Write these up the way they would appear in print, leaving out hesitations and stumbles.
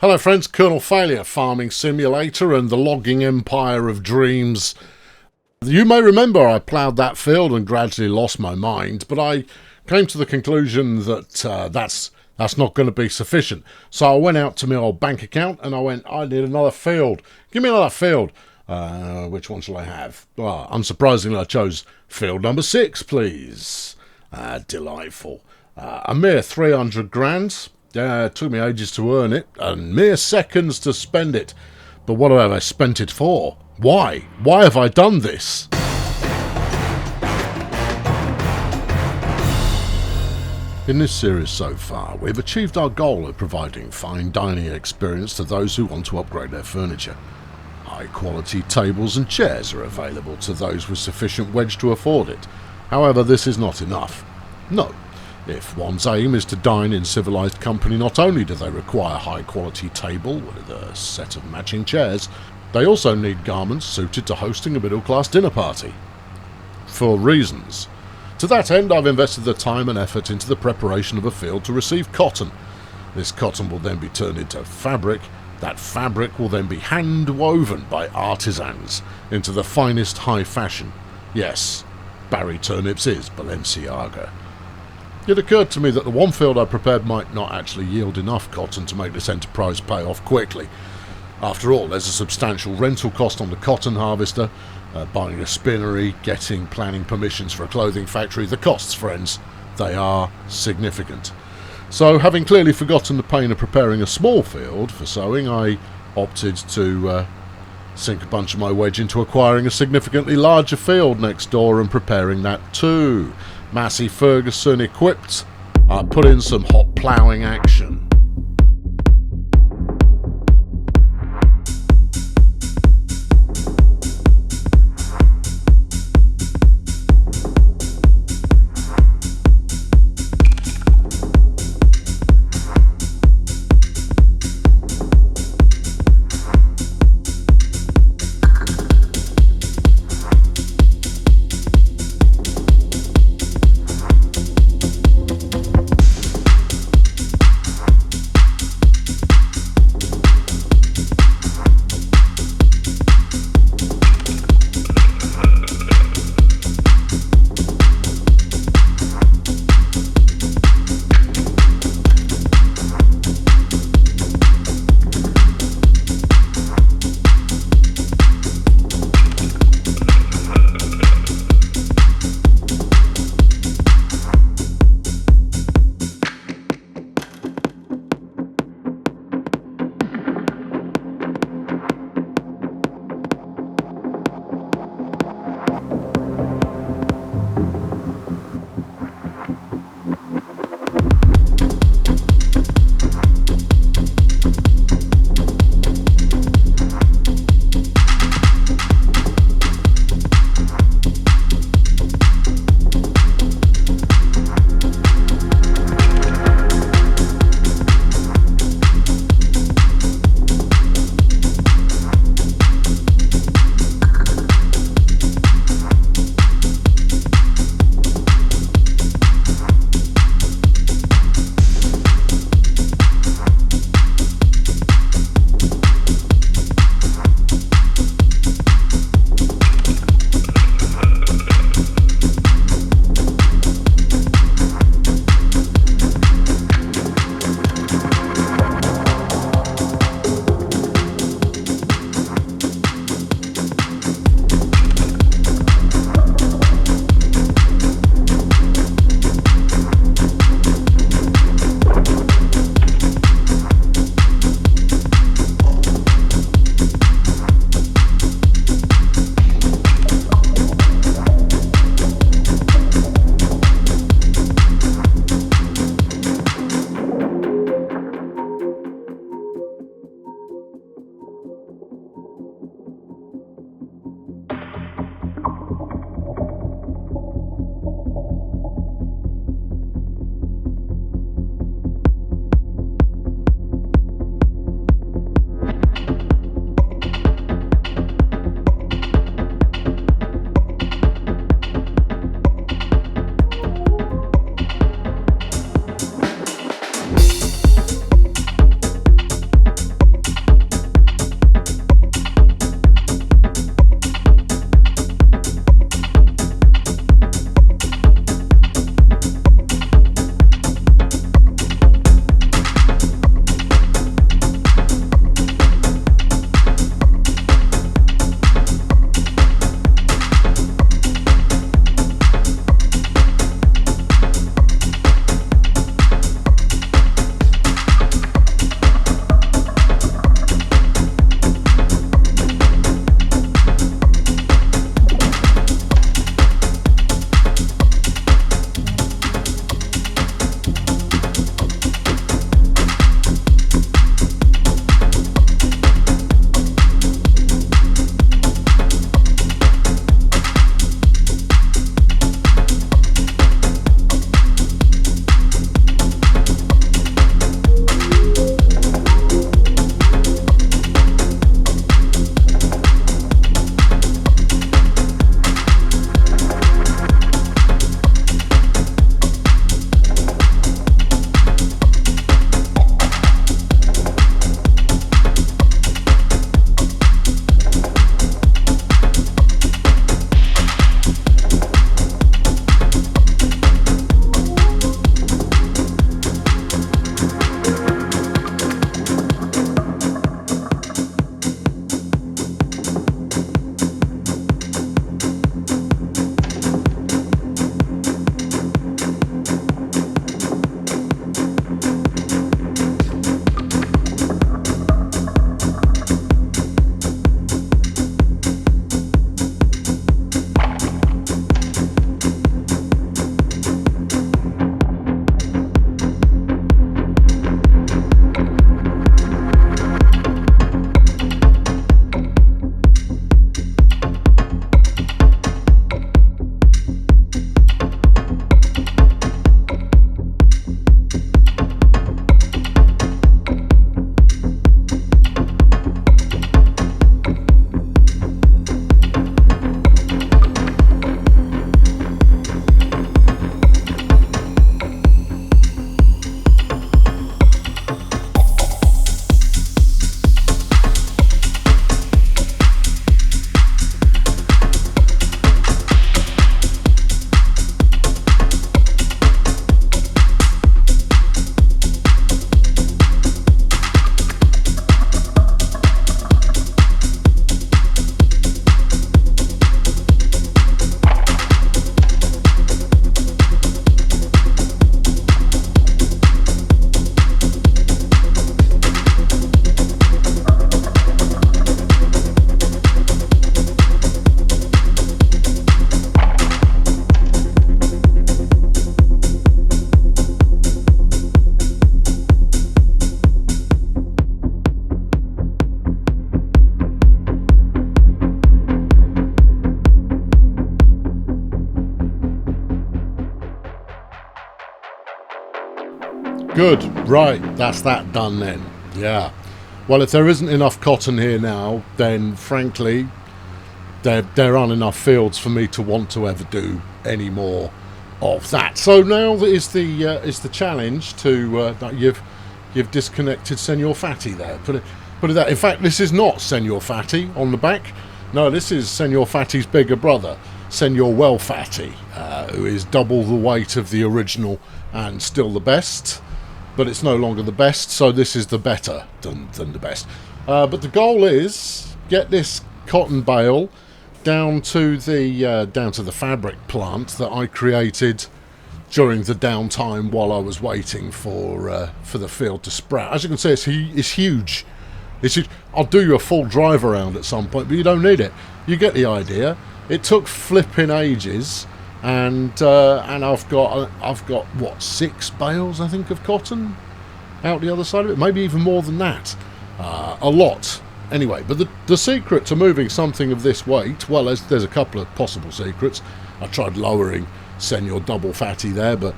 Hello friends, Colonel Failure, Farming Simulator and the Logging Empire of Dreams. You may remember I ploughed that field and gradually lost my mind, but I came to the conclusion that that's not going to be sufficient. So I went out to my old bank account and I went, I need another field. Give me another field. Which one shall I have? Well, unsurprisingly I chose field number 6, please. Delightful. A mere 300 grand. It took me ages to earn it, and mere seconds to spend it. But what have I spent it for? Why? Why have I done this? In this series so far, we've achieved our goal of providing fine dining experience to those who want to upgrade their furniture. High quality tables and chairs are available to those with sufficient wedge to afford it. However, this is not enough. No. If one's aim is to dine in civilised company, not only do they require a high-quality table with a set of matching chairs, they also need garments suited to hosting a middle-class dinner party. For reasons. To that end, I've invested the time and effort into the preparation of a field to receive cotton. This cotton will then be turned into fabric. That fabric will then be hand-woven by artisans into the finest high fashion. Yes, Barry Turnips is Balenciaga. It occurred to me that the one field I prepared might not actually yield enough cotton to make this enterprise pay off quickly. After all, there's a substantial rental cost on the cotton harvester, buying a spinnery, getting planning permissions for a clothing factory. The costs, friends, they are significant. So, having clearly forgotten the pain of preparing a small field for sowing, I opted to sink a bunch of my wedge into acquiring a significantly larger field next door and preparing that too. Massey Ferguson equipped, I put in some hot ploughing action. good. Right, that's that done then. Yeah. Well, if there isn't enough cotton here now, then frankly, there aren't enough fields for me to want to ever do any more of that. So now is the challenge to you've disconnected Senor Fatty there. Put it that. In fact, this is not Senor Fatty on the back. No, this is Senor Fatty's bigger brother, Senor Well Fatty, who is double the weight of the original and still the best. But it's no longer the best, so this is the better than the best. But the goal is get this cotton bale down to the fabric plant that I created during the downtime while I was waiting for the field to sprout. As you can see, it's huge. It's huge. I'll do you a full drive around at some point, but you don't need it. You get the idea. It took flipping ages. And I've got what, 6 bales I think of cotton out the other side of it, maybe even more than that, a lot. Anyway, but the secret to moving something of this weight, well, there's a couple of possible secrets. I tried lowering Senor Double Fatty there, but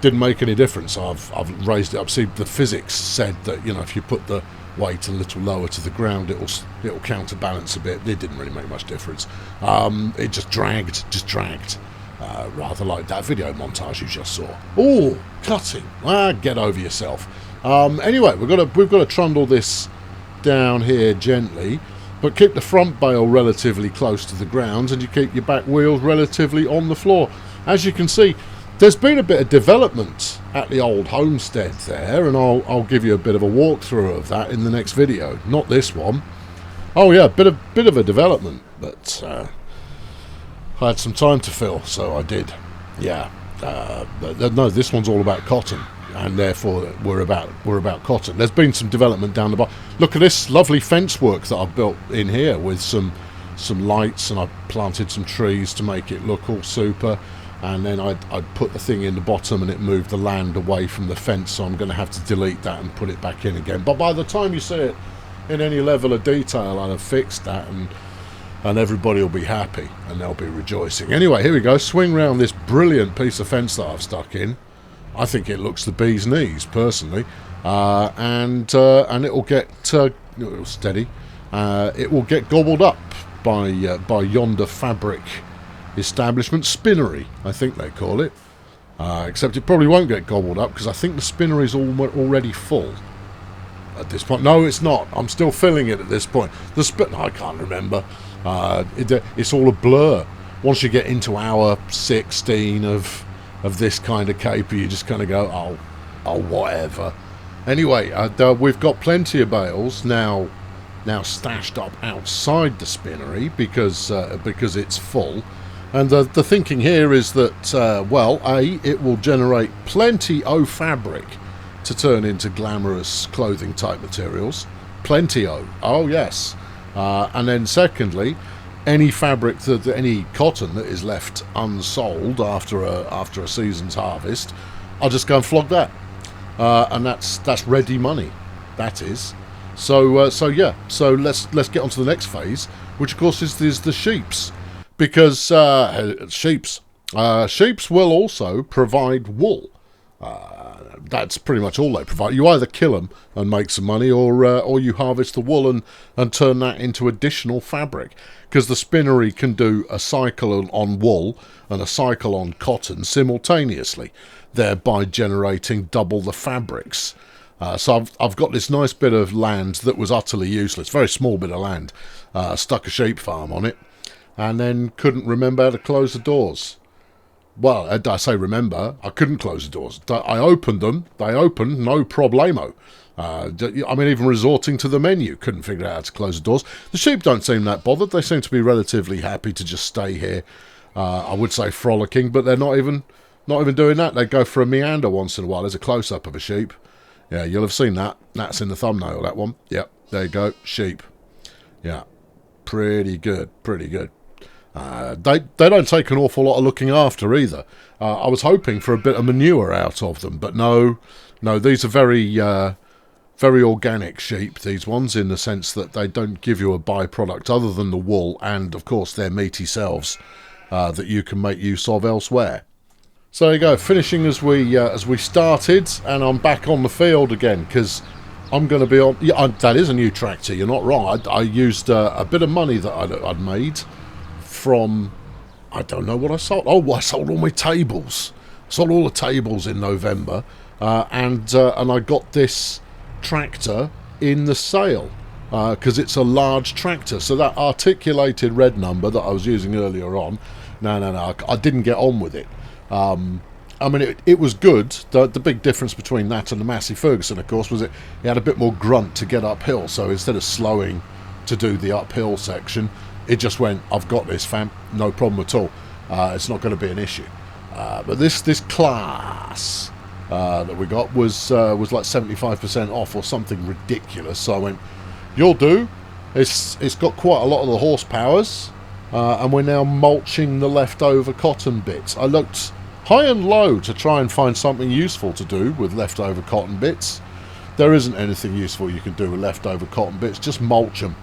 didn't make any difference. I've raised it up. See, the physics said that, you know, if you put the weight a little lower to the ground, it'll counterbalance a bit. It didn't really make much difference. It just dragged. Rather like that video montage you just saw. Oh, cutting! Get over yourself. Anyway, we've got to trundle this down here gently, but keep the front bale relatively close to the ground, and you keep your back wheels relatively on the floor. As you can see, there's been a bit of development at the old homestead there, and I'll give you a bit of a walkthrough of that in the next video. Not this one. Oh yeah, bit of a development, but I had some time to fill, so I did. Yeah. No, this one's all about cotton, and therefore we're about cotton. There's been some development down the bottom. Look at this lovely fence work that I've built in here with some lights, and I planted some trees to make it look all super. And then I'd put the thing in the bottom, and it moved the land away from the fence, so I'm going to have to delete that and put it back in again. But by the time you see it in any level of detail, I'll have fixed that, and everybody will be happy, and they'll be rejoicing. Anyway, here we go. Swing round this brilliant piece of fence that I've stuck in. I think it looks the bee's knees, personally. And it will get steady. It will get gobbled up by yonder fabric establishment, spinnery, I think they call it. Except it probably won't get gobbled up, because I think the spinnery is already full at this point. No, it's not. I'm still filling it at this point. I can't remember. It's all a blur. Once you get into hour 16 of this kind of caper, you just kind of go, oh, whatever. Anyway, we've got plenty of bales now stashed up outside the spinnery because it's full. And the thinking here is that, well, it will generate plenty of fabric to turn into glamorous clothing type materials. Plenty of. Oh, yes. And then secondly, any fabric, any cotton that is left unsold after a season's harvest, I'll just go and flog that. And that's ready money. That is. So yeah. So let's get on to the next phase, which of course is the sheeps. Because sheeps will also provide wool. That's pretty much all they provide. You either kill them and make some money, or you harvest the wool and turn that into additional fabric. Because the spinnery can do a cycle on wool and a cycle on cotton simultaneously, thereby generating double the fabrics. So I've got this nice bit of land that was utterly useless, very small bit of land, stuck a sheep farm on it. And then couldn't remember how to close the doors. Well, I say remember, I couldn't close the doors. I opened them, they opened, no problemo. I mean, even resorting to the menu, couldn't figure out how to close the doors. The sheep don't seem that bothered. They seem to be relatively happy to just stay here. I would say frolicking, but they're not even doing that. They go for a meander once in a while. There's a close-up of a sheep. Yeah, you'll have seen that. That's in the thumbnail, that one. Yep, there you go, sheep. Yeah, pretty good, pretty good. They don't take an awful lot of looking after either. I was hoping for a bit of manure out of them, but no, these are very organic sheep, these ones, in the sense that they don't give you a byproduct other than the wool and, of course, their meaty selves that you can make use of elsewhere. So there you go, finishing as we started, and I'm back on the field again because I'm going to be on. Yeah, that is a new tractor. You're not wrong. I used a bit of money that I'd made from. I don't know what I sold. Oh, I sold all my tables. Sold all the tables in November, and I got this tractor in the sale because it's a large tractor. So that articulated red number that I was using earlier on, no, I didn't get on with it. I mean, it was good. The big difference between that and the Massey Ferguson, of course, was it had a bit more grunt to get uphill. So instead of slowing to do the uphill section, it just went, I've got this, fam, no problem at all. It's not going to be an issue. But this class that we got was like 75% off or something ridiculous. So I went, you'll do. It's got quite a lot of the horsepowers, and we're now mulching the leftover cotton bits. I looked high and low to try and find something useful to do with leftover cotton bits. There isn't anything useful you can do with leftover cotton bits. Just mulch them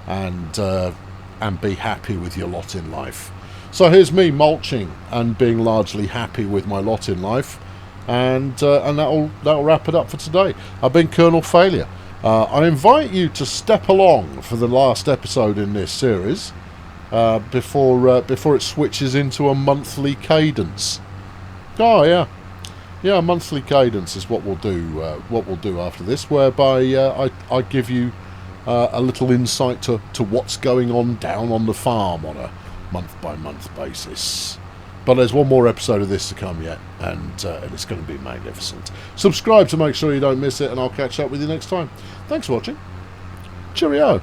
and be happy with your lot in life. So here's me mulching and being largely happy with my lot in life, and that'll wrap it up for today. I've been Colonel Failure. I invite you to step along for the last episode in this series before it switches into a monthly cadence. Oh yeah, a monthly cadence is what we'll do. What we'll do after this, whereby I give you a little insight to what's going on down on the farm on a month-by-month basis. But there's one more episode of this to come yet, and it's going to be magnificent. Subscribe to make sure you don't miss it, and I'll catch up with you next time. Thanks for watching. Cheerio.